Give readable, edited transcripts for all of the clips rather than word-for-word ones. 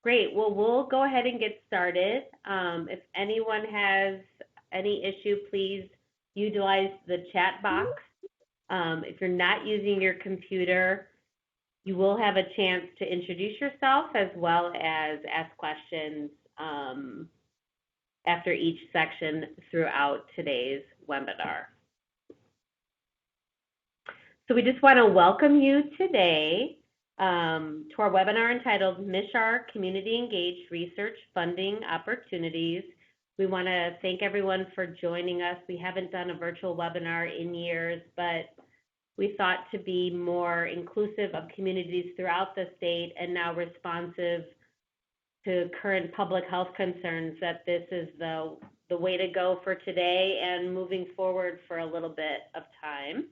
Great. Well, we'll go ahead and get started. If anyone has any issue, please utilize the chat box. If you're not using your computer, you will have a chance to introduce yourself as well as ask questions after each section throughout today's webinar. So we just want to welcome you today to our webinar entitled MICHR Community Engaged Research Funding Opportunities. We want to thank everyone for joining us. We haven't done a virtual webinar in years, but we thought to be more inclusive of communities throughout the state and now responsive to current public health concerns that this is the way to go for today and moving forward for a little bit of time.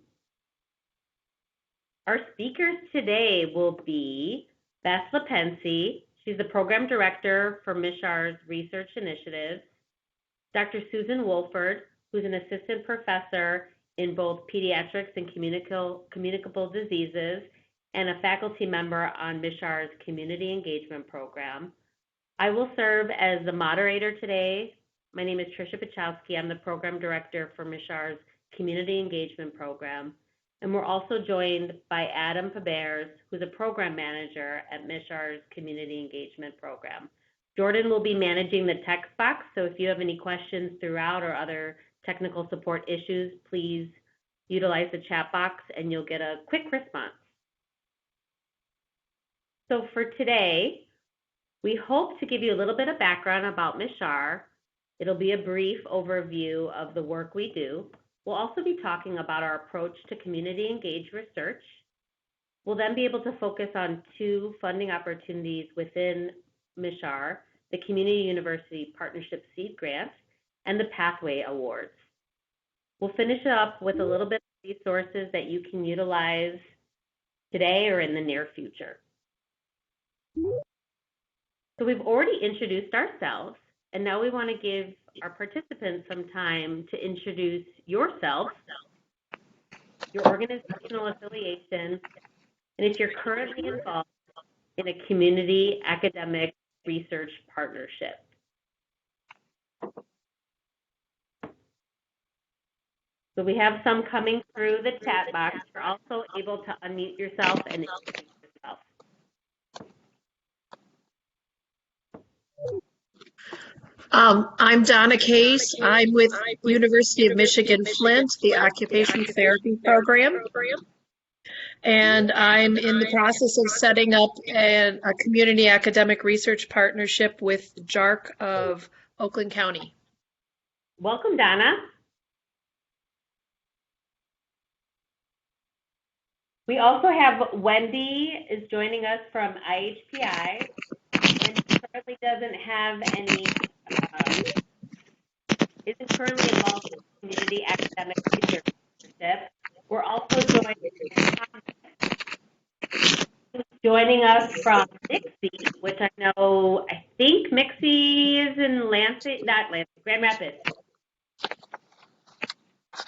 Our speakers today will be Beth Lepensi. She's the Program Director for MICHR's Research Initiatives. Dr. Susan Wolford, who's an Assistant Professor in both Pediatrics and Communicable Diseases and a faculty member on MICHR's Community Engagement Program. I will serve as the moderator today. My name is Tricia Pachowski. I'm the Program Director for MICHR's Community Engagement Program. And we're also joined by Adam Pabers, who's a program manager at MICHR's Community Engagement Program. Jordan will be managing the text box, so if you have any questions throughout or other technical support issues, please utilize the chat box and you'll get a quick response. So for today, we hope to give you a little bit of background about MICHR. It'll be a brief overview of the work we do. We'll also be talking about our approach to community engaged research. We'll then be able to focus on two funding opportunities within MICHR, the Community University Partnership Seed Grant and the Pathway Awards. We'll finish up with a little bit of resources that you can utilize today or in the near future. So we've already introduced ourselves, and now we want to give our participants some time to introduce yourself, your organizational affiliation, and if you're currently involved in a community academic research partnership. So we have some coming through the chat box. You're also able to unmute yourself and introduce yourself. I'm Donna Case. I'm with University of Michigan Flint, the Occupational Therapy Program. And I'm in the process of setting up a community academic research partnership with JARC of Oakland County. Welcome, Donna. We also have Wendy is joining us from IHPI, and she currently doesn't have any, isn't currently involved in community academic research. We're also joined by Thomas, who's joining us from MICHR, which I think MICHR is in Lansing, not Lansing, Grand Rapids.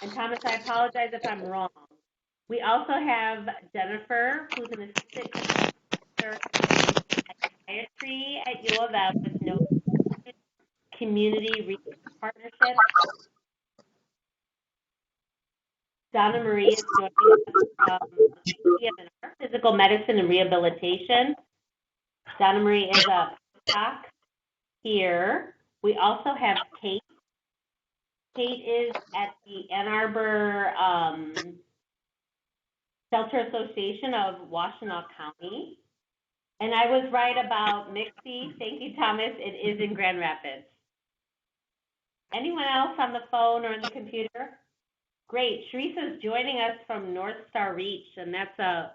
And Thomas, I apologize if I'm wrong. We also have Jennifer, who's an assistant professor in psychiatry at U of M with no community research partnership. Donna Marie is joining us from PMR, Physical Medicine and Rehabilitation. Donna Marie is a postdoc here. We also have Kate. Kate is at the Ann Arbor Shelter Association of Washtenaw County. And I was right about MICHR. Thank you, Thomas. It is in Grand Rapids. Anyone else on the phone or on the computer? Great. Teresa's joining us from North Star Reach, and that's a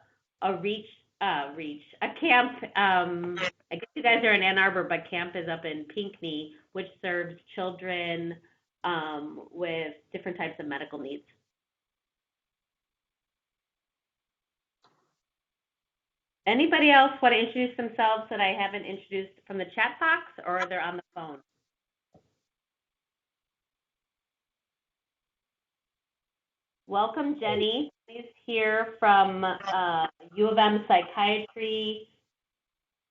camp. I guess you guys are in Ann Arbor, but camp is up in Pinckney, which serves children with different types of medical needs. Anybody else want to introduce themselves that I haven't introduced from the chat box, or they're on the phone? Welcome, Jenny. Please hear from U of M Psychiatry.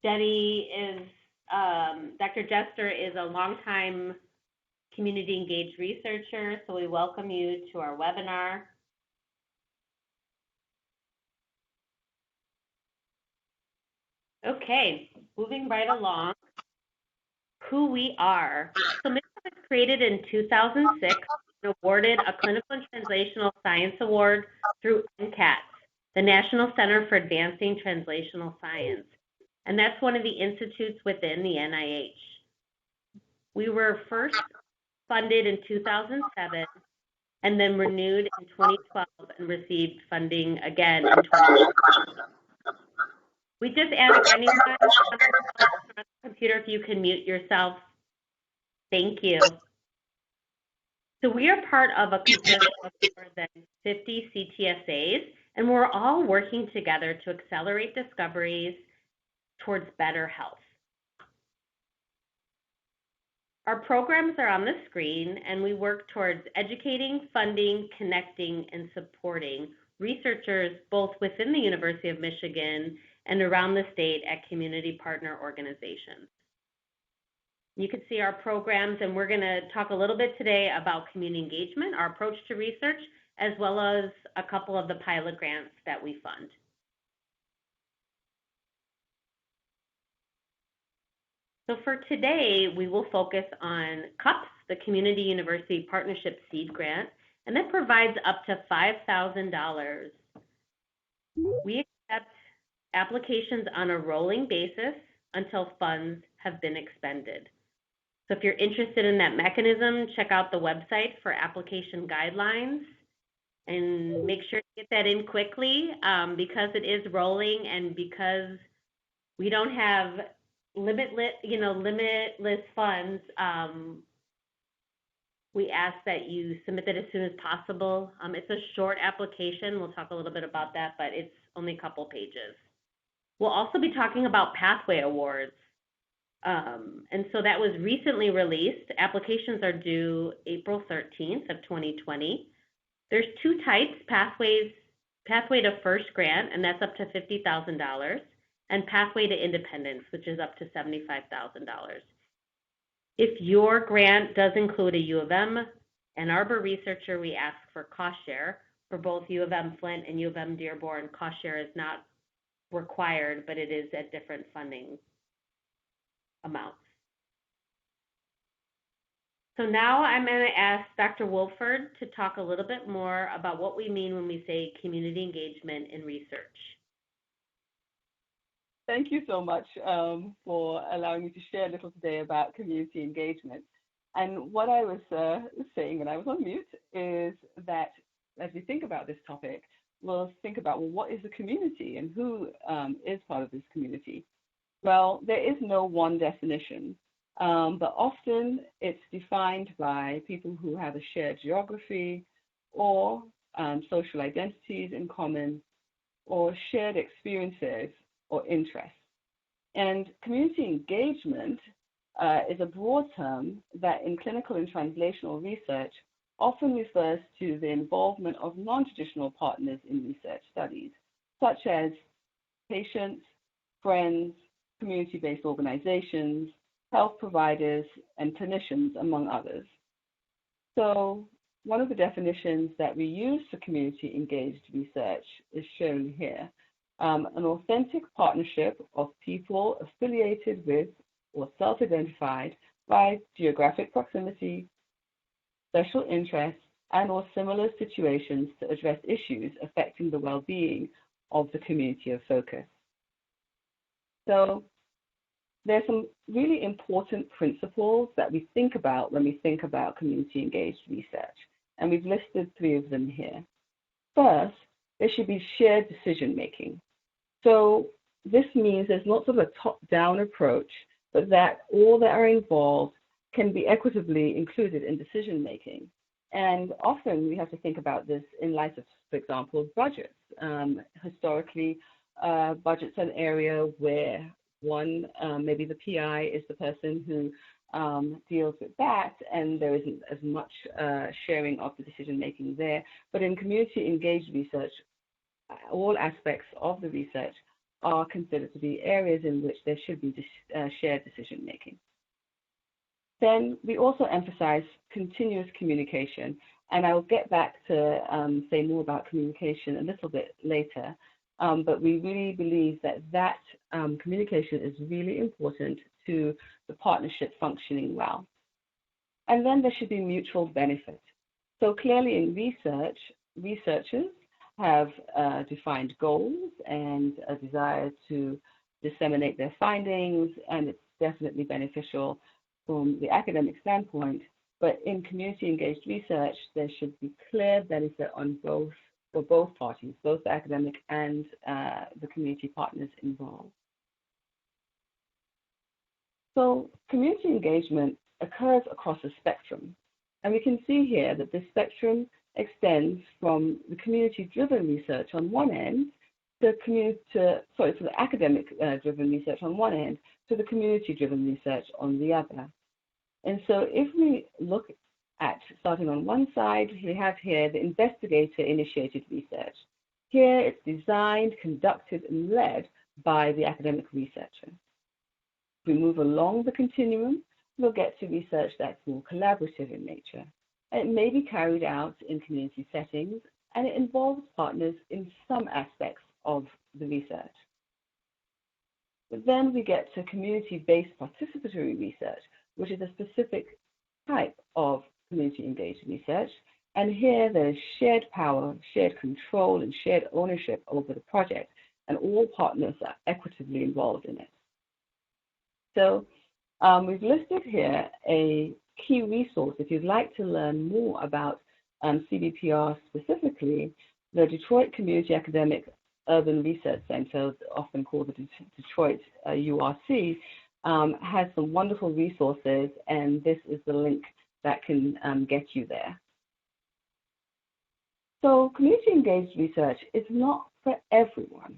Jenny is Dr. Jester is a longtime community engaged researcher, so we welcome you to our webinar. Okay, moving right along, who we are. So MICHR was created in 2006 and awarded a Clinical and Translational Science Award through NCATS, the National Center for Advancing Translational Science. And that's one of the institutes within the NIH. We were first funded in 2007 and then renewed in 2012 and received funding again in 2012. We just ask anyone on the computer if you can mute yourself. Thank you. So we are part of a consortium of more than 50 CTSAs, and we're all working together to accelerate discoveries towards better health. Our programs are on the screen, and we work towards educating, funding, connecting, and supporting researchers both within the University of Michigan and around the state at community partner organizations. You can see our programs, and we're going to talk a little bit today about community engagement, our approach to research, as well as a couple of the pilot grants that we fund. So for today, we will focus on CUPS, the Community University Partnership Seed Grant, and that provides up to $5,000. We accept applications on a rolling basis until funds have been expended. So if you're interested in that mechanism, check out the website for application guidelines and make sure to get that in quickly because it is rolling and because we don't have limitless funds. We ask that you submit that as soon as possible. It's a short application. We'll talk a little bit about that, but it's only a couple pages. We'll also be talking about pathway awards. And so that was recently released. Applications are due April 13th of 2020. There's two types, Pathway to First Grant, and that's up to $50,000, and Pathway to Independence, which is up to $75,000. If your grant does include a U of M Ann Arbor researcher, we ask for cost share. For both U of M Flint and U of M Dearborn, cost share is not required, but it is at different funding amounts. So now I'm going to ask Dr. Wolford to talk a little bit more about what we mean when we say community engagement in research. Thank you so much for allowing me to share a little today about community engagement. And what I was saying when I was on mute is that as we think about this topic, we'll think about, well, what is a community and who is part of this community? Well, there is no one definition, but often it's defined by people who have a shared geography or social identities in common or shared experiences or interests. And community engagement is a broad term that in clinical and translational research often refers to the involvement of non-traditional partners in research studies, such as patients, friends, community-based organizations, health providers, and clinicians, among others. So one of the definitions that we use for community-engaged research is shown here. An authentic partnership of people affiliated with or self-identified by geographic proximity, special interests, and or similar situations to address issues affecting the well-being of the community of focus. So there's some really important principles that we think about when we think about community-engaged research, and we've listed three of them here. First, there should be shared decision-making. So this means there's not sort of a top-down approach, but that all that are involved can be equitably included in decision-making. And often we have to think about this in light of, for example, budgets. Historically, budget's an area where one, maybe the PI is the person who deals with that, and there isn't as much sharing of the decision-making there. But in community-engaged research, all aspects of the research are considered to be areas in which there should be shared decision making. Then we also emphasize continuous communication, and I'll get back to say more about communication a little bit later, but we really believe that communication is really important to the partnership functioning well. And then there should be mutual benefit. So clearly in research, researchers have defined goals and a desire to disseminate their findings, and it's definitely beneficial from the academic standpoint. But in community-engaged research, there should be clear benefit on both, for both parties, both the academic and the community partners involved. So community engagement occurs across a spectrum. And we can see here that this spectrum extends from the community-driven research on one end to the academic-driven research on one end to the community-driven research on the other. And so if we look at, starting on one side, we have here the investigator-initiated research. Here it's designed, conducted, and led by the academic researcher. If we move along the continuum, we'll get to research that's more collaborative in nature. It may be carried out in community settings, and it involves partners in some aspects of the research. But then we get to community-based participatory research, which is a specific type of community-engaged research. And here there's shared power, shared control, and shared ownership over the project, and all partners are equitably involved in it. So we've listed here a key resource. If you'd like to learn more about CBPR specifically, the Detroit Community Academic Urban Research Center, often called the Detroit URC, has some wonderful resources, and this is the link that can get you there. So community engaged research is not for everyone.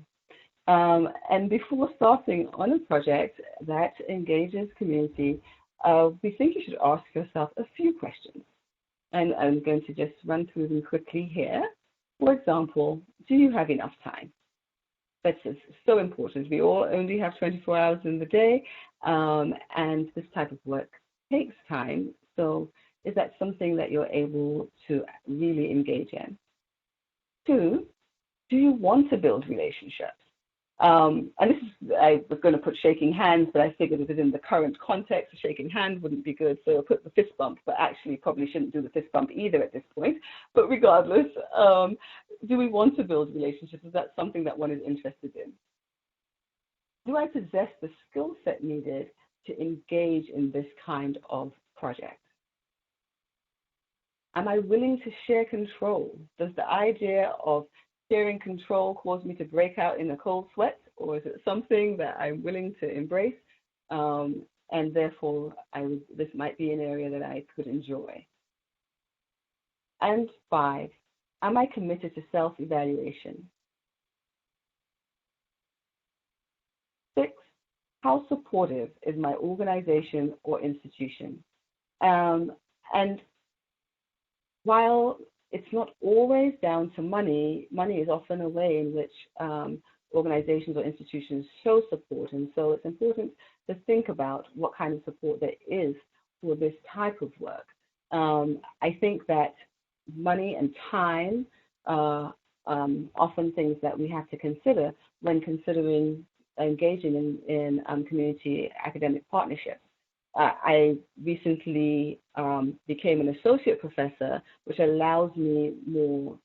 And before starting on a project that engages community, we think you should ask yourself a few questions. And I'm going to just run through them quickly here. For example, do you have enough time? That's so important. We all only have 24 hours in the day, and this type of work takes time. So is that something that you're able to really engage in? 2, do you want to build relationships? And this is, I was going to put shaking hands, but I figured within the current context, a shaking hand wouldn't be good, so I'll put the fist bump, but actually probably shouldn't do the fist bump either at this point. But regardless, do we want to build relationships? Is that something that one is interested in? Do I possess the skill set needed to engage in this kind of project? Am I willing to share control? Does the idea of sharing control cause me to break out in a cold sweat, or is it something that I'm willing to embrace? And therefore, this might be an area that I could enjoy. And 5, am I committed to self-evaluation? 6, how supportive is my organization or institution? And while it's not always down to money, money is often a way in which organizations or institutions show support. And so it's important to think about what kind of support there is for this type of work. I think that money and time are often things that we have to consider when considering engaging in community academic partnerships. I recently became an associate professor, which allows me more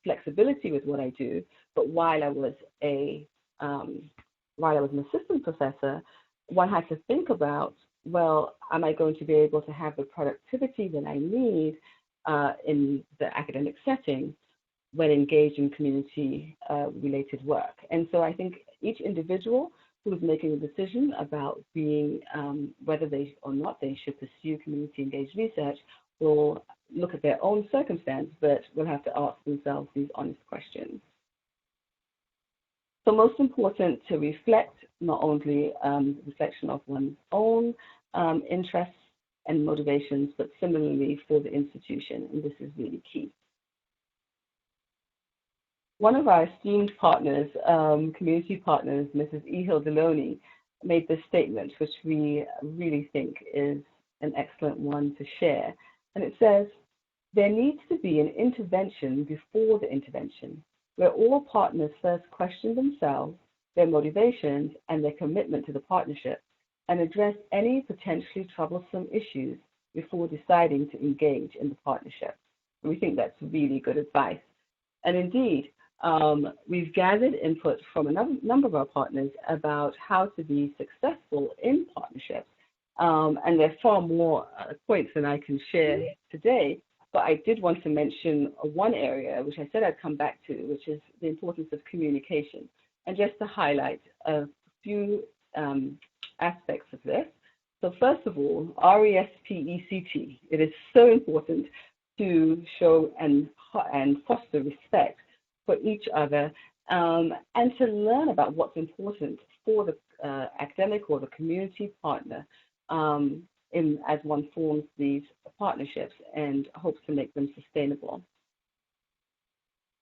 flexibility with what I do. But while I was an assistant professor, one had to think about, well, am I going to be able to have the productivity that I need in the academic setting when engaged in community-related work? And so I think each individual who's making a decision about being whether they or not they should pursue community-engaged research will look at their own circumstance, but will have to ask themselves these honest questions. So most important to reflect not only reflection of one's own interests and motivations, but similarly for the institution, and this is really key. one of our esteemed partners, community partners, Mrs. Ehil Deloney, made this statement, which we really think is an excellent one to share. And it says, there needs to be an intervention before the intervention, where all partners first question themselves, their motivations, and their commitment to the partnership, and address any potentially troublesome issues before deciding to engage in the partnership. And we think that's really good advice. And indeed, we've gathered input from a number of our partners about how to be successful in partnerships. And there are far more points than I can share today, but I did want to mention one area, which I said I'd come back to, which is the importance of communication. And just to highlight a few aspects of this. So first of all, RESPECT. It is so important to show and foster respect for each other, and to learn about what's important for the academic or the community partner as one forms these partnerships and hopes to make them sustainable.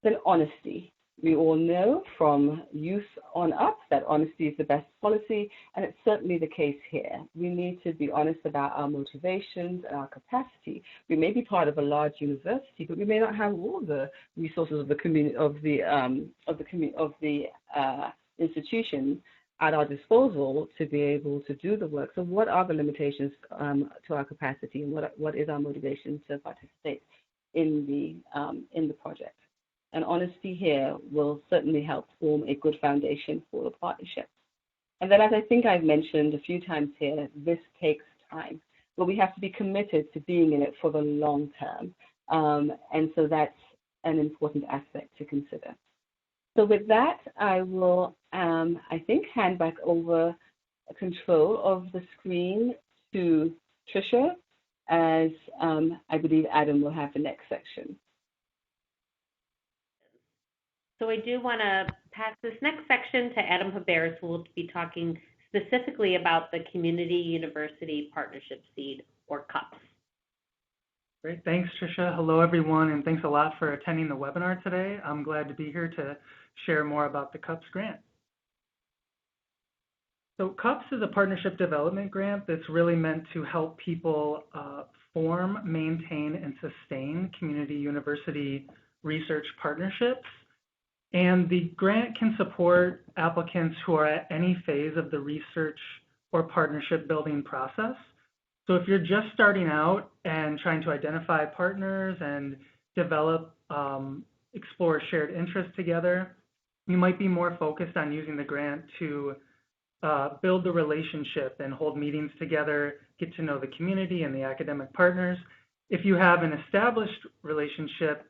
Then honesty. We all know from youth on up that honesty is the best policy, and it's certainly the case here. We need to be honest about our motivations and our capacity. We may be part of a large university, but we may not have all the resources of the community of the institution at our disposal to be able to do the work. So, what are the limitations to our capacity, and what is our motivation to participate in the project? And honesty here will certainly help form a good foundation for the partnership. And then, as I think I've mentioned a few times here, this takes time, but we have to be committed to being in it for the long term. And so that's an important aspect to consider. So with that, I will, I think, hand back over control of the screen to Tricia, as I believe Adam will have the next section. So I do want to pass this next section to Adam Haberis, who will be talking specifically about the Community University Partnership Seed, or CUPS. Great, thanks Tricia. Hello everyone, and thanks a lot for attending the webinar today. I'm glad to be here to share more about the CUPS grant. So CUPS is a partnership development grant that's really meant to help people form, maintain, and sustain community university research partnerships. And the grant can support applicants who are at any phase of the research or partnership building process. So if you're just starting out and trying to identify partners and develop, explore shared interests together, you might be more focused on using the grant to build the relationship and hold meetings together, get to know the community and the academic partners. If you have an established relationship,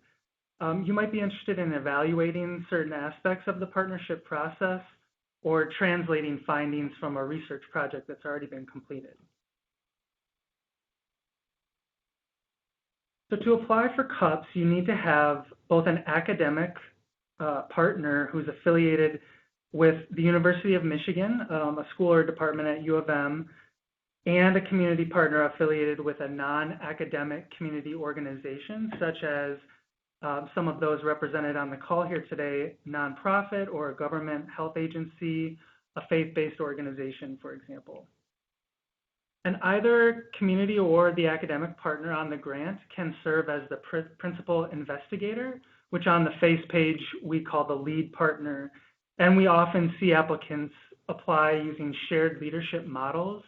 you might be interested in evaluating certain aspects of the partnership process or translating findings from a research project that's already been completed. So to apply for CUPS, you need to have both an academic partner who's affiliated with the University of Michigan, a school or department at U of M, and a community partner affiliated with a non-academic community organization, such as some of those represented on the call here today, nonprofit or a government health agency, a faith-based organization, for example. And either community or the academic partner on the grant can serve as the principal investigator, which on the face page we call the lead partner. And we often see applicants apply using shared leadership models,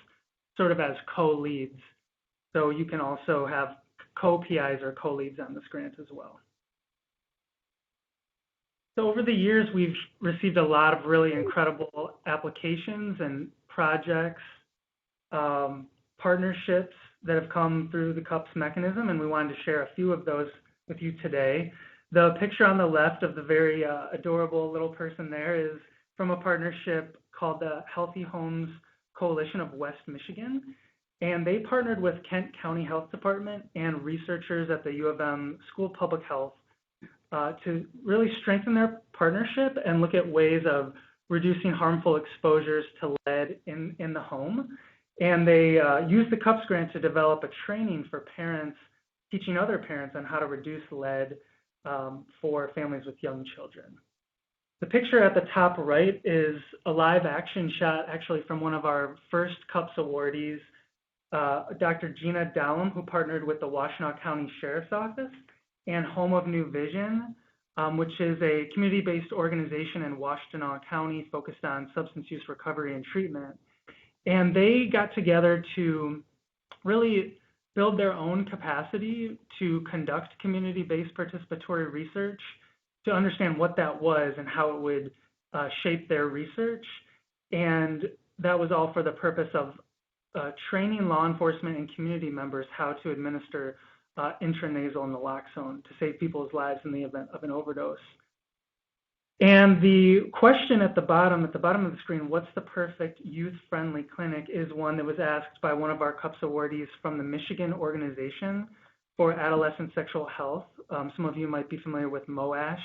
sort of as co-leads. So you can also have co-PIs or co-leads on this grant as well. So over the years, we've received a lot of really incredible applications and projects, partnerships that have come through the CUPS mechanism, and we wanted to share a few of those with you today. The picture on the left of the very adorable little person there is from a partnership called the Healthy Homes Coalition of West Michigan, and they partnered with Kent County Health Department and researchers at the U of M School of Public Health to really strengthen their partnership and look at ways of reducing harmful exposures to lead in the home. And they used the CUPS grant to develop a training for parents, teaching other parents on how to reduce lead for families with young children. The picture at the top right is a live action shot actually from one of our first CUPS awardees, Dr. Gina Dallum, who partnered with the Washtenaw County Sheriff's Office and Home of New Vision, which is a community-based organization in Washtenaw County focused on substance use recovery and treatment. And they got together to really build their own capacity to conduct community-based participatory research, to understand what that was and how it would shape their research. And that was all for the purpose of training law enforcement and community members how to administer intranasal naloxone to save people's lives in the event of an overdose. And the question at the bottom of the screen, what's the perfect youth-friendly clinic, is one that was asked by one of our CUPS awardees from the Michigan Organization for Adolescent Sexual Health. Some of you might be familiar with MOASH,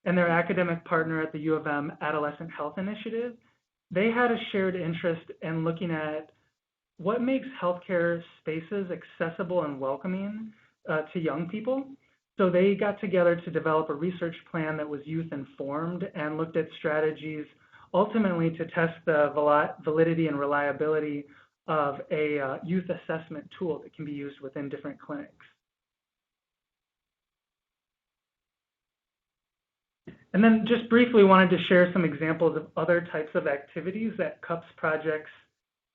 and their academic partner at the U of M Adolescent Health Initiative. They had a shared interest in looking at what makes healthcare spaces accessible and welcoming to young people. So they got together to develop a research plan that was youth-informed and looked at strategies ultimately to test the validity and reliability of a youth assessment tool that can be used within different clinics. And then just briefly wanted to share some examples of other types of activities that CUPS projects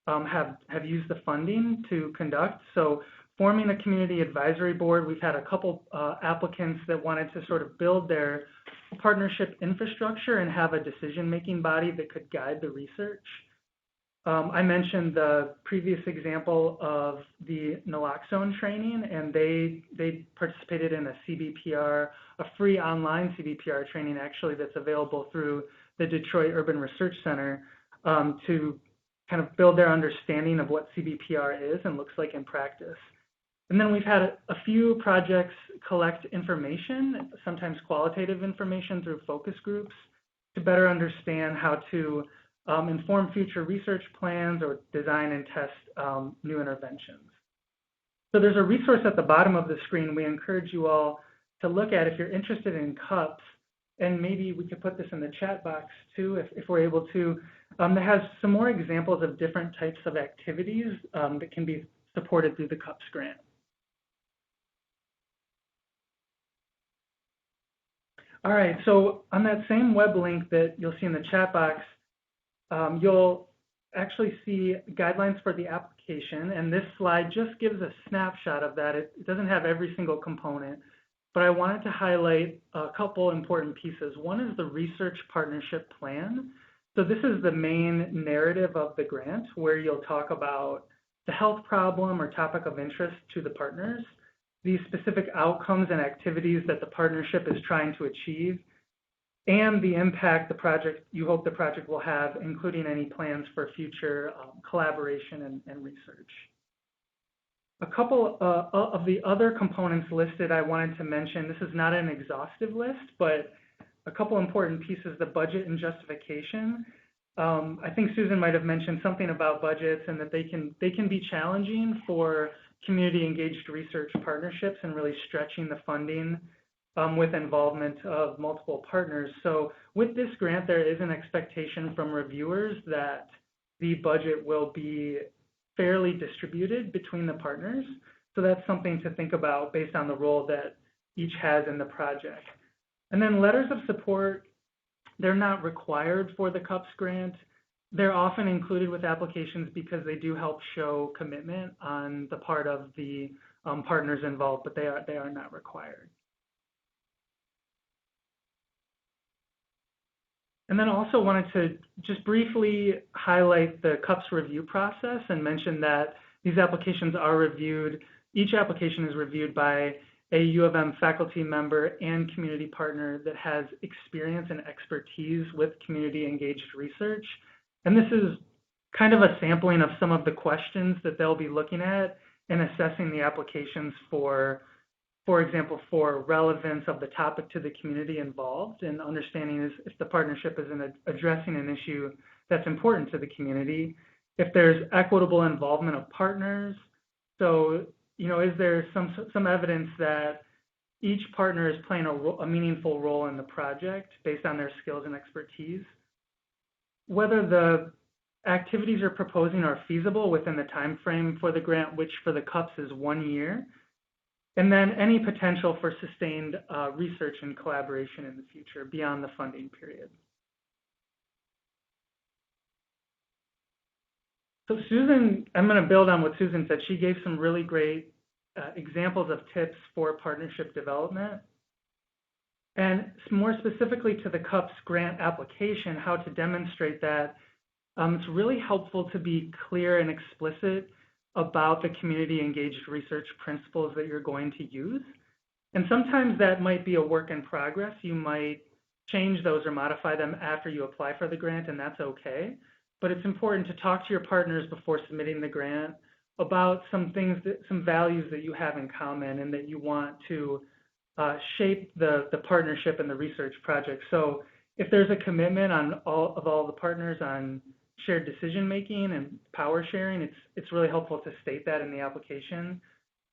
have used the funding to conduct. So forming a community advisory board, we've had a couple applicants that wanted to sort of build their partnership infrastructure and have a decision-making body that could guide the research. I mentioned the previous example of the naloxone training, and they participated in a CBPR, a free online CBPR training actually that's available through the Detroit Urban Research Center to kind of build their understanding of what CBPR is and looks like in practice. And then we've had a few projects collect information, sometimes qualitative information through focus groups, to better understand how to inform future research plans or design and test new interventions. So there's a resource at the bottom of the screen we encourage you all to look at if you're interested in CUPS, and maybe we could put this in the chat box too if we're able to, that has some more examples of different types of activities that can be supported through the CUPS grant. All right, so on that same web link that you'll see in the chat box, you'll actually see guidelines for the application, and this slide just gives a snapshot of that. It doesn't have every single component, but I wanted to highlight a couple important pieces. One is the research partnership plan. So this is the main narrative of the grant, where you'll talk about the health problem or topic of interest to the partners, the specific outcomes and activities that the partnership is trying to achieve, and the impact you hope the project will have, including any plans for future collaboration and research. A couple of the other components listed I wanted to mention. This is not an exhaustive list, but a couple important pieces: the budget and justification. I think Susan might have mentioned something about budgets and that they can be challenging for community engaged research partnerships and really stretching the funding with involvement of multiple partners. So with this grant, there is an expectation from reviewers that the budget will be fairly distributed between the partners. So that's something to think about based on the role that each has in the project. And then letters of support, they're not required for the CUPS grant. They're often included with applications because they do help show commitment on the part of the partners involved, but they are not required. And then also wanted to just briefly highlight the CUPS review process and mention that these applications are reviewed. Each application is reviewed by a U of M faculty member and community partner that has experience and expertise with community engaged research. And this is kind of a sampling of some of the questions that they'll be looking at and assessing the applications for example, for relevance of the topic to the community involved, and understanding if the partnership is addressing an issue that's important to the community, if there's equitable involvement of partners. So, is there some evidence that each partner is playing a meaningful role in the project based on their skills and expertise. Whether the activities you're proposing are feasible within the time frame for the grant, which for the CUPS is 1 year, and then any potential for sustained research and collaboration in the future beyond the funding period. So Susan, I'm going to build on what Susan said. She gave some really great examples of tips for partnership development. And more specifically to the CUPS grant application, how to demonstrate that, it's really helpful to be clear and explicit about the community engaged research principles that you're going to use. And sometimes that might be a work in progress. You might change those or modify them after you apply for the grant, and that's okay. But it's important to talk to your partners before submitting the grant about some values that you have in common and that you want to shape the partnership and the research project. So if there's a commitment on all the partners on shared decision making and power sharing, it's really helpful to state that in the application,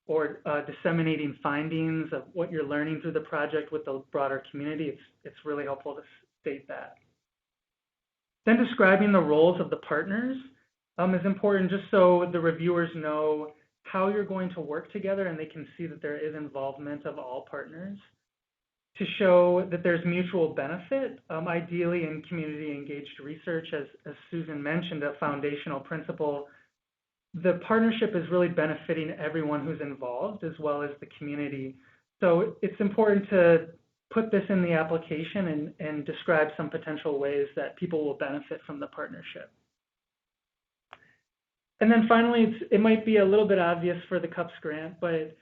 or disseminating findings of what you're learning through the project with the broader community. It's really helpful to state that. Then describing the roles of the partners is important, just so the reviewers know how you're going to work together and they can see that there is involvement of all partners, to show that there's mutual benefit, ideally in community engaged research, as Susan mentioned, a foundational principle. The partnership is really benefiting everyone who's involved as well as the community. So it's important to put this in the application and describe some potential ways that people will benefit from the partnership. And then finally, it might be a little bit obvious for the CUPS grant, but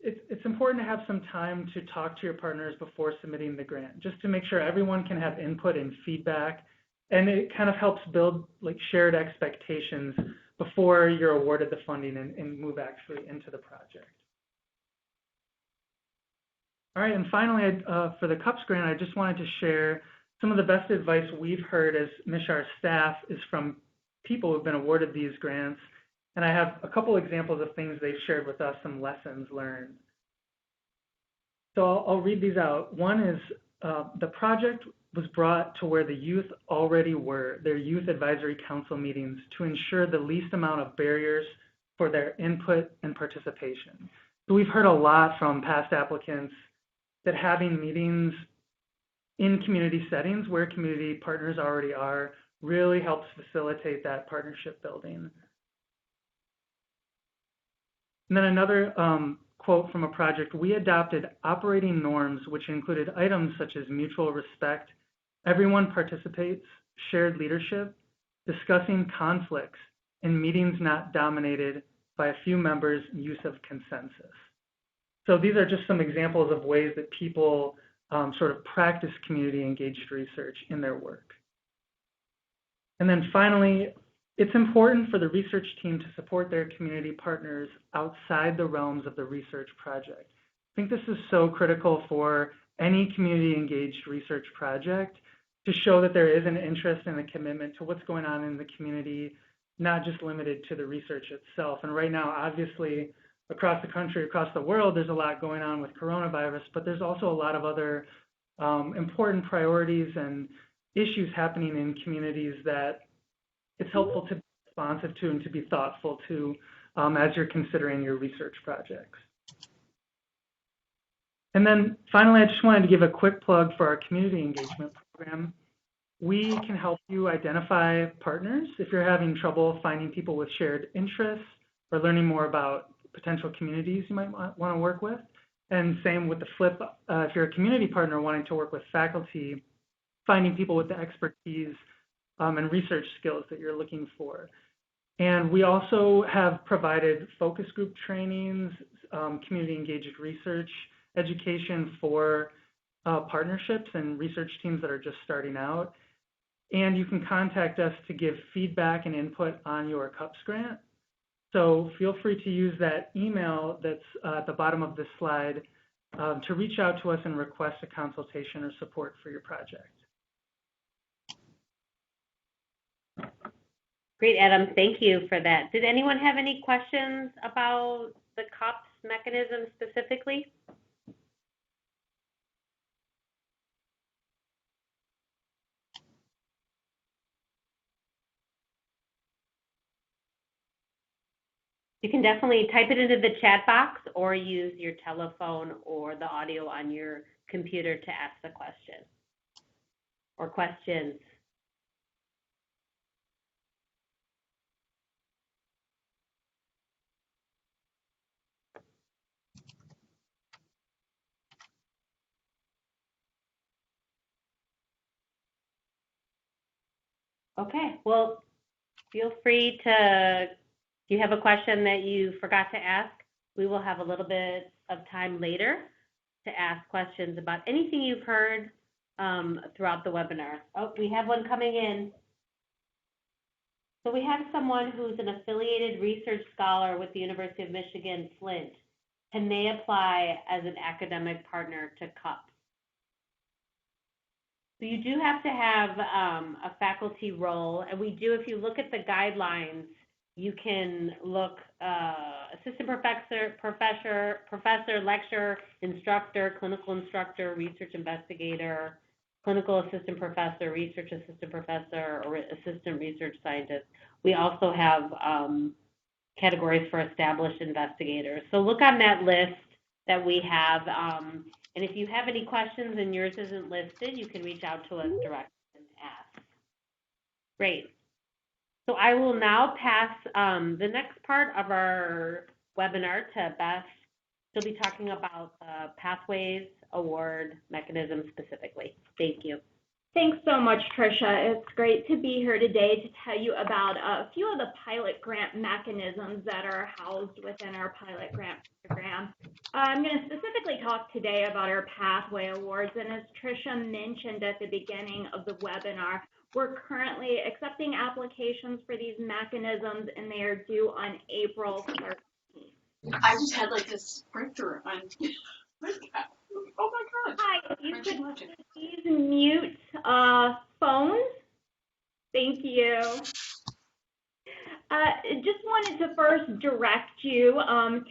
it's important to have some time to talk to your partners before submitting the grant, just to make sure everyone can have input and feedback. And it kind of helps build like shared expectations before you're awarded the funding and move actually into the project. All right, and finally, for the CUPS grant, I just wanted to share some of the best advice we've heard as MICHR staff is from people who've been awarded these grants. And I have a couple examples of things they've shared with us, some lessons learned. So I'll read these out. One is the project was brought to where the youth already were, their youth advisory council meetings, to ensure the least amount of barriers for their input and participation. So we've heard a lot from past applicants that having meetings in community settings where community partners already are really helps facilitate that partnership building. And then another quote from a project: we adopted operating norms which included items such as mutual respect, everyone participates, shared leadership, discussing conflicts, and meetings not dominated by a few members' use of consensus. So these are just some examples of ways that people sort of practice community engaged research in their work. And then finally, it's important for the research team to support their community partners outside the realms of the research project. I think this is so critical for any community engaged research project, to show that there is an interest and a commitment to what's going on in the community, not just limited to the research itself. And right now, obviously, across the country, across the world, there's a lot going on with coronavirus, but there's also a lot of other important priorities and issues happening in communities that it's helpful to be responsive to and to be thoughtful to as you're considering your research projects. And then finally, I just wanted to give a quick plug for our community engagement program. We can help you identify partners if you're having trouble finding people with shared interests or learning more about potential communities you might want to work with. And same with the flip, if you're a community partner wanting to work with faculty, finding people with the expertise and research skills that you're looking for. And we also have provided focus group trainings, community engaged research education for partnerships and research teams that are just starting out. And you can contact us to give feedback and input on your CUPS grant. So feel free to use that email that's at the bottom of this slide to reach out to us and request a consultation or support for your project. Great, Adam. Thank you for that. Did anyone have any questions about the CUPS mechanism specifically? You can definitely type it into the chat box or use your telephone or the audio on your computer to ask the question or questions. Okay, well, feel free to, if you have a question that you forgot to ask, we will have a little bit of time later to ask questions about anything you've heard throughout the webinar. Oh, we have one coming in. So we have someone who's an affiliated research scholar with the University of Michigan, Flint. Can they apply as an academic partner to CUP? So you do have to have a faculty role, and we do, if you look at the guidelines, you can look assistant professor, lecturer, instructor, clinical instructor, research investigator, clinical assistant professor, research assistant professor, or assistant research scientist. We also have categories for established investigators. So look on that list that we have. And if you have any questions and yours isn't listed, you can reach out to us directly and ask. Great. So I will now pass the next part of our webinar to Beth. She'll be talking about Pathways Award mechanism specifically. Thank you. Thanks so much, Tricia. It's great to be here today to tell you about a few of the pilot grant mechanisms that are housed within our pilot grant program. I'm going to specifically talk today about our Pathway Awards, and as Tricia mentioned at the beginning of the webinar, we're currently accepting applications for these mechanisms, and they are due on April 13th. I just had like a sprinter on. Oh my God. Hi, you could please mute phones. Thank you. Just wanted to first direct you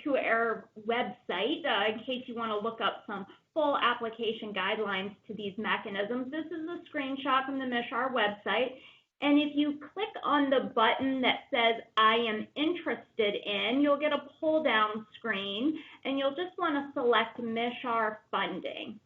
to our website in case you want to look up some full application guidelines to these mechanisms. This is a screenshot from the MICHR website. And if you click on the button that says, I am interested in, you'll get a pull down screen and you'll just want to select MICHR funding.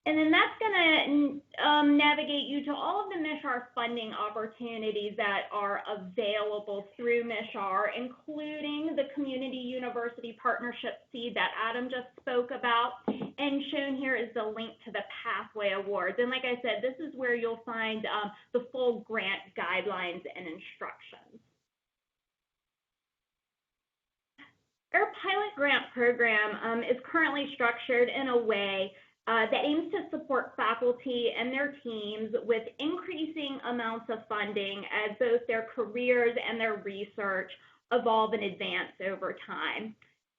And then that's going to navigate you to all of the MICHR funding opportunities that are available through MICHR, including the Community University Partnership Seed that Adam just spoke about. And shown here is the link to the Pathway Awards. And like I said, this is where you'll find the full grant guidelines and instructions. Our pilot grant program is currently structured in a way that aims to support faculty and their teams with increasing amounts of funding as both their careers and their research evolve and advance over time.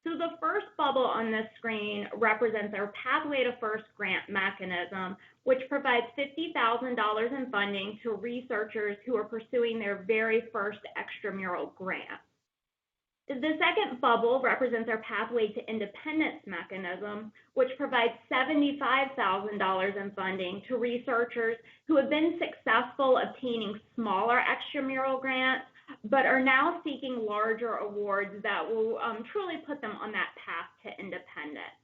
So the first bubble on this screen represents our Pathway to First grant mechanism, which provides $50,000 in funding to researchers who are pursuing their very first extramural grant. The second bubble represents our Pathway to Independence mechanism, which provides $75,000 in funding to researchers who have been successful obtaining smaller extramural grants, but are now seeking larger awards that will truly put them on that path to independence.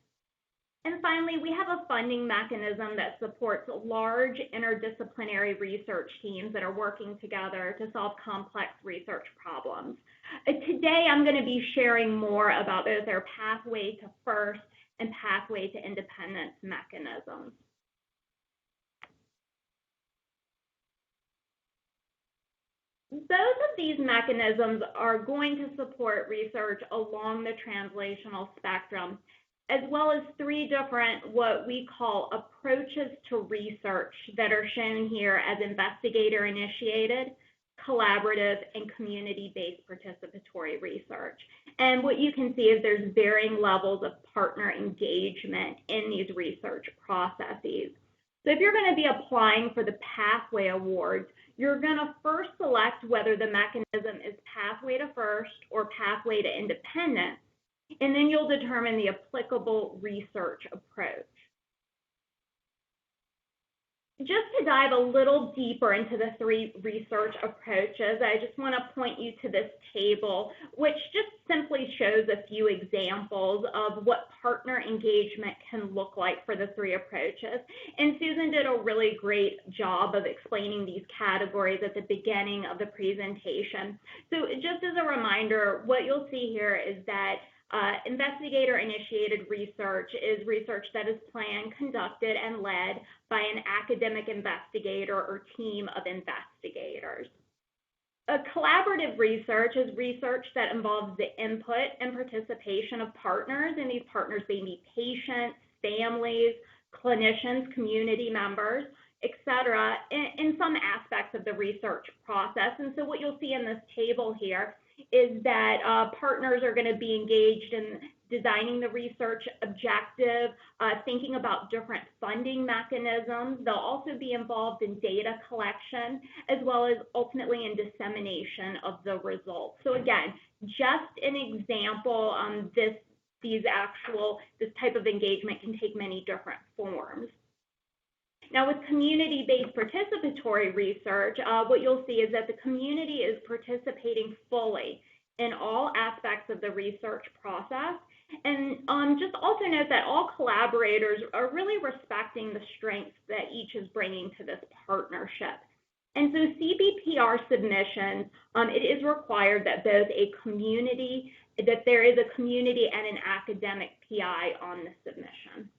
And finally, we have a funding mechanism that supports large interdisciplinary research teams that are working together to solve complex research problems. Today, I'm going to be sharing more about both our Pathway to First and Pathway to Independence mechanisms. Both of these mechanisms are going to support research along the translational spectrum, as well as three different what we call approaches to research that are shown here as investigator-initiated, collaborative, and community-based participatory research. And what you can see is there's varying levels of partner engagement in these research processes. So if you're going to be applying for the Pathway Awards, you're going to first select whether the mechanism is Pathway to First or Pathway to Independence, and then you'll determine the applicable research approach. Just to dive a little deeper into the three research approaches, I just want to point you to this table, which just simply shows a few examples of what partner engagement can look like for the three approaches. And Susan did a really great job of explaining these categories at the beginning of the presentation. So just as a reminder, what you'll see here is that investigator-initiated research is research that is planned, conducted, and led by an academic investigator or team of investigators. Collaborative research is research that involves the input and participation of partners, and these partners may be patients, families, clinicians, community members, etc., in some aspects of the research process. And so what you'll see in this table here is that partners are going to be engaged in designing the research objective, thinking about different funding mechanisms. They'll also be involved in data collection, as well as ultimately in dissemination of the results. So again, just an example, this type of engagement can take many different forms. Now, with community-based participatory research, what you'll see is that the community is participating fully in all aspects of the research process. And just also note that all collaborators are really respecting the strengths that each is bringing to this partnership. And so CBPR submissions, it is required that there is a community and an academic PI on the submission.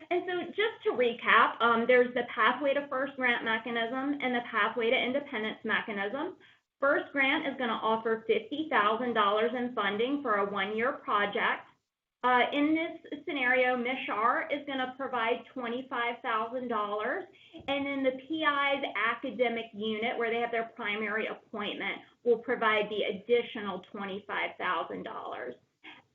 And so just to recap, there's the Pathway to First Grant mechanism and the Pathway to Independence mechanism. First Grant is going to offer $50,000 in funding for a one-year project. In this scenario, MICHR is going to provide $25,000, and then the PI's academic unit, where they have their primary appointment, will provide the additional $25,000.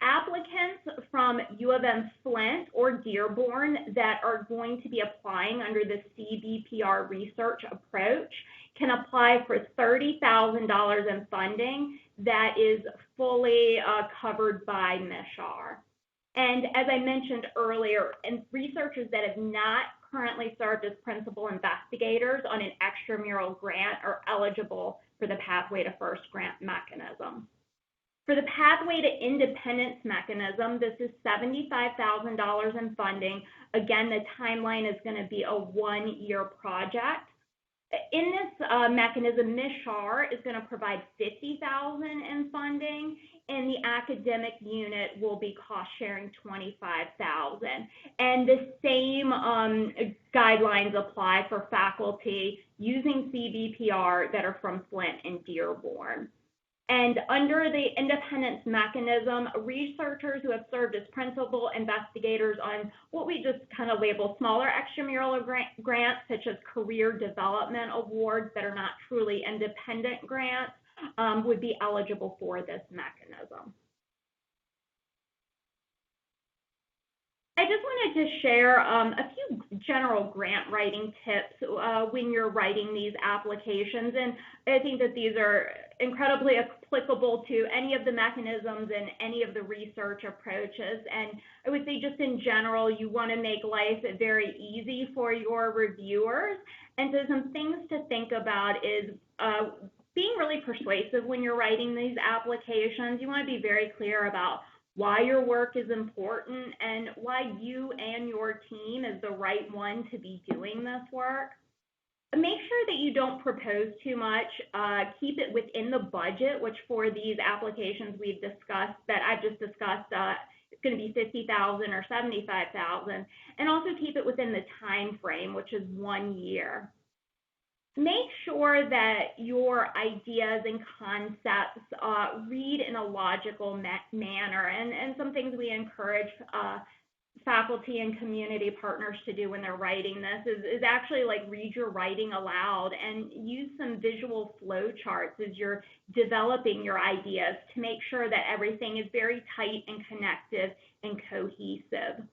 Applicants from U of M Flint or Dearborn that are going to be applying under the CBPR research approach can apply for $30,000 in funding that is fully covered by MICHR. And as I mentioned earlier, and researchers that have not currently served as principal investigators on an extramural grant are eligible for the Pathway to First Grant mechanism. For the Pathway to Independence mechanism, this is $75,000 in funding. Again, the timeline is going to be a one-year project. In this mechanism, MICHR is going to provide $50,000 in funding, and the academic unit will be cost-sharing $25,000. And the same guidelines apply for faculty using CBPR that are from Flint and Dearborn. And under the independence mechanism, researchers who have served as principal investigators on what we just kind of label smaller extramural grants, such as career development awards that are not truly independent grants, would be eligible for this mechanism. I just wanted to share a few general grant writing tips when you're writing these applications, and I think that these are incredibly applicable to any of the mechanisms and any of the research approaches. And I would say just in general, you want to make life very easy for your reviewers. And so some things to think about is being really persuasive when you're writing these applications. You want to be very clear about why your work is important and why you and your team is the right one to be doing this work. Make sure that you don't propose too much. Keep it within the budget, which for these applications we've discussed, that I've just discussed, it's going to be $50,000 or $75,000, and also keep it within the time frame, which is 1 year. Make sure that your ideas and concepts read in a logical manner, and some things we encourage faculty and community partners to do when they're writing this is actually like read your writing aloud and use some visual flow charts as you're developing your ideas to make sure that everything is very tight and connected and cohesive.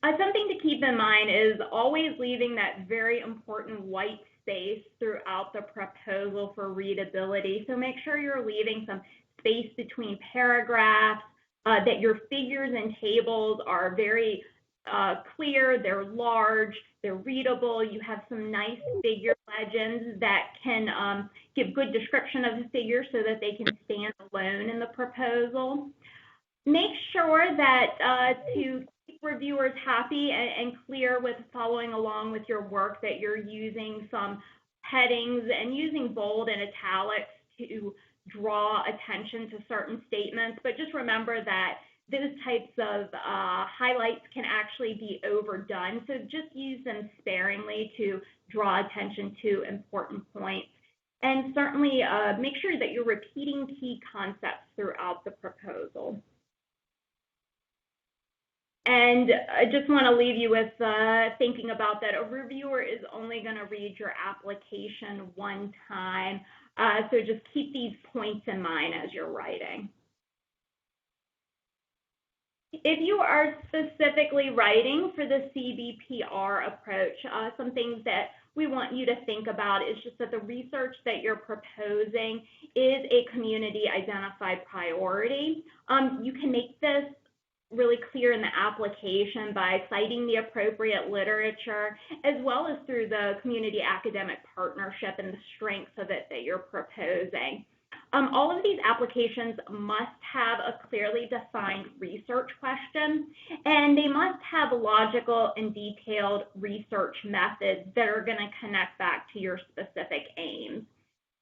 Something to keep in mind is always leaving that very important white space throughout the proposal for readability. So make sure you're leaving some space between paragraphs, that your figures and tables are very clear, they're large, they're readable, you have some nice figure legends that can give good description of the figure so that they can stand alone in the proposal. Make sure that to keep reviewers happy and clear with following along with your work, that you're using some headings and using bold and italics to draw attention to certain statements, but just remember that those types of highlights can actually be overdone, so just use them sparingly to draw attention to important points. And certainly make sure that you're repeating key concepts throughout the proposal. And I just want to leave you with thinking about that. A reviewer is only going to read your application one time, so just keep these points in mind as you're writing. If you are specifically writing for the CBPR approach, some things that we want you to think about is just that the research that you're proposing is a community identified priority. You can make this really clear in the application by citing the appropriate literature, as well as through the community academic partnership and the strengths of it that you're proposing. All of these applications must have a clearly defined research question, and they must have logical and detailed research methods that are going to connect back to your specific aims.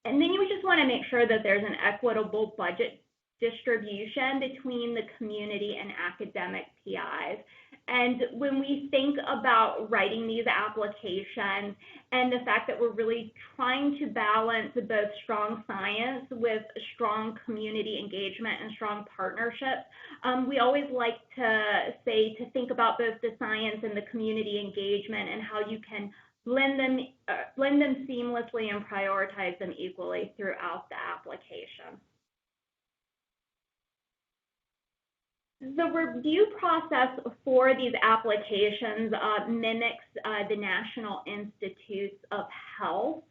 And then you just want to make sure that there's an equitable budget distribution between the community and academic PIs. And when we think about writing these applications and the fact that we're really trying to balance both strong science with strong community engagement and strong partnerships, we always like to say to think about both the science and the community engagement and how you can blend them seamlessly and prioritize them equally throughout the application. The review process for these applications mimics the National Institutes of Health.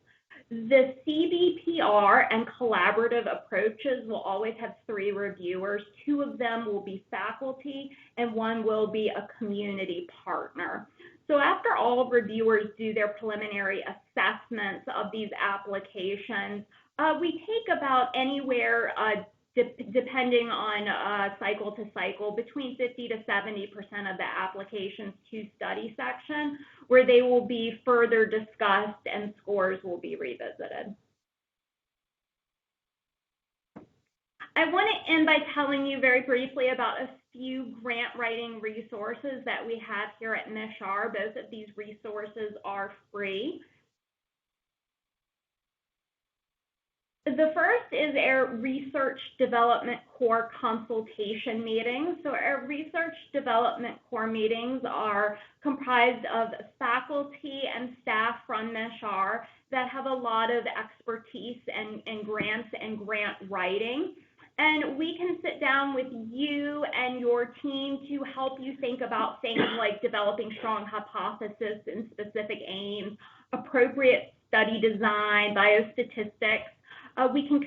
The CBPR and collaborative approaches will always have 3 reviewers. 2 of them will be faculty and 1 will be a community partner. So after all reviewers do their preliminary assessments of these applications, we take about anywhere depending on cycle to cycle, between 50 to 70% of the applications to study section, where they will be further discussed and scores will be revisited. I want to end by telling you very briefly about a few grant writing resources that we have here at MICHR. Both of these resources are free. The first is our Research Development Core consultation meetings. So our Research Development Core meetings are comprised of faculty and staff from MICHR that have a lot of expertise in grants and grant writing. And we can sit down with you and your team to help you think about things like developing strong hypotheses and specific aims, appropriate study design, biostatistics. We can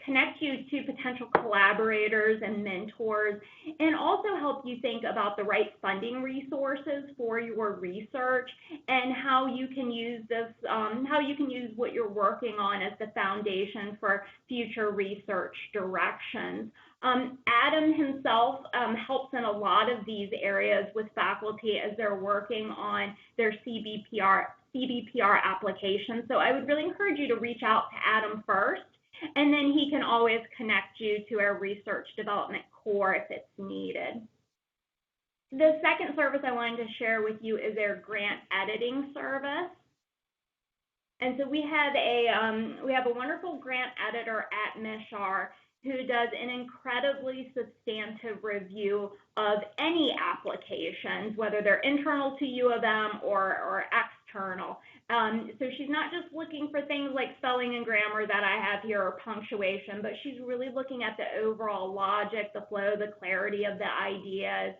connect you to potential collaborators and mentors, and also help you think about the right funding resources for your research and how you can use this, how you can use what you're working on as the foundation for future research directions. Adam himself helps in a lot of these areas with faculty as they're working on their CBPR application. So I would really encourage you to reach out to Adam first, and then he can always connect you to our Research Development Core if it's needed. The second service I wanted to share with you is our grant editing service. And so we have a wonderful grant editor at MICHR who does an incredibly substantive review of any applications, whether they're internal to U of M or external. So she's not just looking for things like spelling and grammar that I have here or punctuation, but she's really looking at the overall logic, the flow, the clarity of the ideas.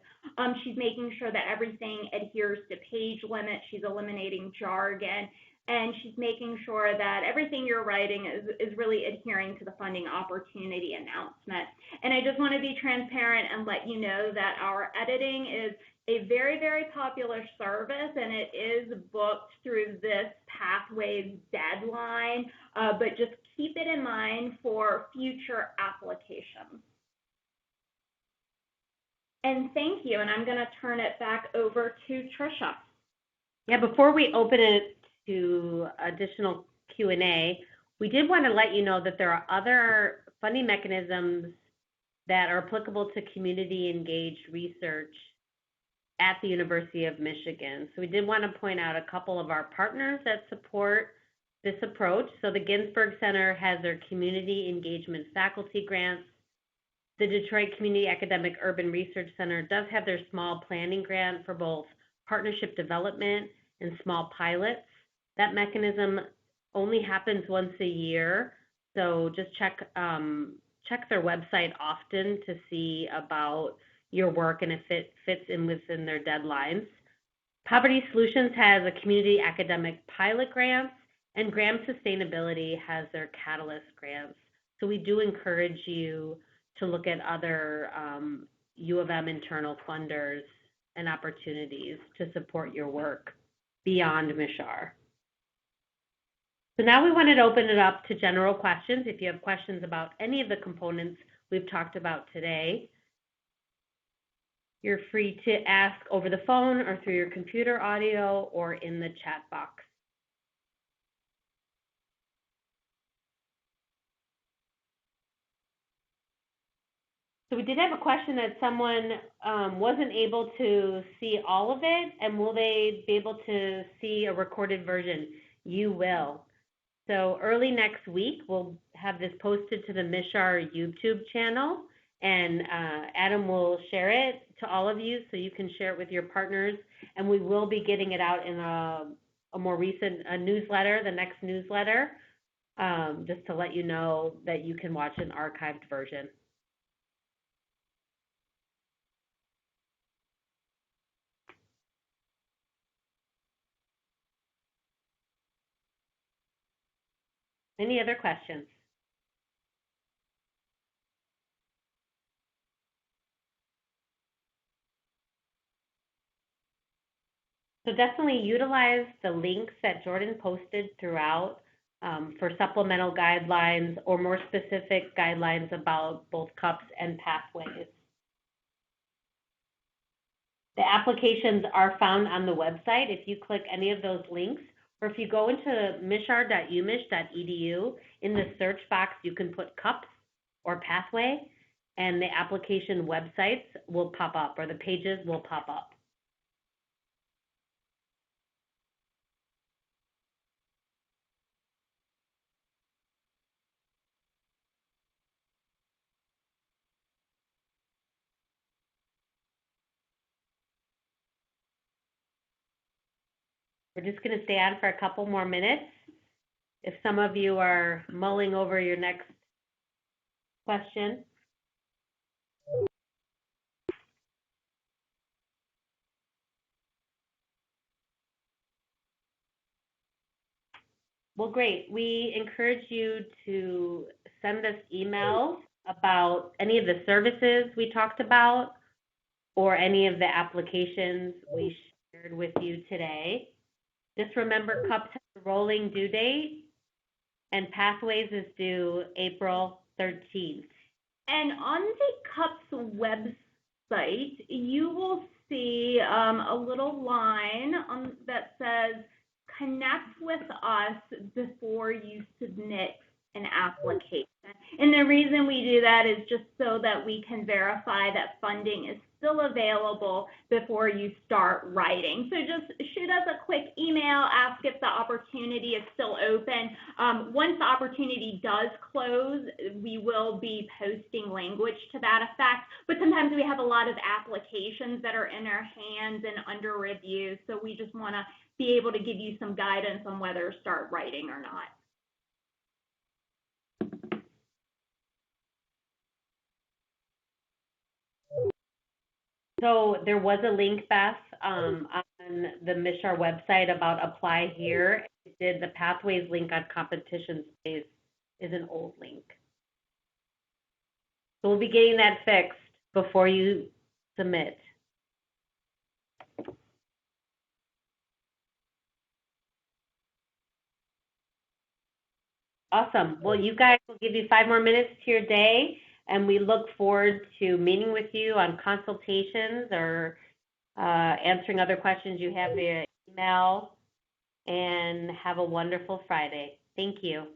She's making sure that everything adheres to page limits. She's eliminating jargon. and she's making sure that everything you're writing is really adhering to the funding opportunity announcement. And I just want to be transparent and let you know that our editing is a very, very popular service, and it is booked through this Pathways deadline, but just keep it in mind for future applications. And thank you, and I'm going to turn it back over to Tricia. Yeah, before we open it to additional Q&A, we did want to let you know that there are other funding mechanisms that are applicable to community engaged research at the University of Michigan. So we did want to point out a couple of our partners that support this approach. So the Ginsberg Center has their community engagement faculty grants. The Detroit Community Academic Urban Research Center does have their small planning grant for both partnership development and small pilots. That mechanism only happens once a year, so just check their website often to see about your work and if it fits in within their deadlines. Poverty Solutions has a community academic pilot grants, and Graham Sustainability has their Catalyst grants. So we do encourage you to look at other U of M internal funders and opportunities to support your work beyond MICHR. So now we wanted to open it up to general questions. If you have questions about any of the components we've talked about today, you're free to ask over the phone or through your computer audio or in the chat box. So we did have a question that someone wasn't able to see all of it, and will they be able to see a recorded version? You will. So early next week, we'll have this posted to the MICHR YouTube channel, and Adam will share it to all of you so you can share it with your partners, and we will be getting it out in a more recent newsletter, the next newsletter, just to let you know that you can watch an archived version. Any other questions? So definitely utilize the links that Jordan posted throughout for supplemental guidelines or more specific guidelines about both CUPS and pathways. The applications are found on the website if you click any of those links, or if you go into michr.umich.edu, in the search box you can put CUPS or pathway, and the application websites will pop up, or the pages will pop up. We're just going to stay on for a couple more minutes. If some of you are mulling over your next question. Well, great. We encourage you to send us emails about any of the services we talked about or any of the applications we shared with you today. Just remember, CUPS has a rolling due date, and Pathways is due April 13th. And on the CUPS website, you will see a little line that says, connect with us before you submit an application. And the reason we do that is just so that we can verify that funding is still available before you start writing. So just shoot us a quick email, ask if the opportunity is still open. Once the opportunity does close, we will be posting language to that effect. But sometimes we have a lot of applications that are in our hands and under review. So we just want to be able to give you some guidance on whether to start writing or not. So there was a link, Beth, on the MICHR website about apply here. did the pathways link on competition space is an old link. So we'll be getting that fixed before you submit. Awesome. Well, you guys will give you 5 more minutes to your day, and we look forward to meeting with you on consultations or answering other questions you have via email, and have a wonderful Friday. Thank you.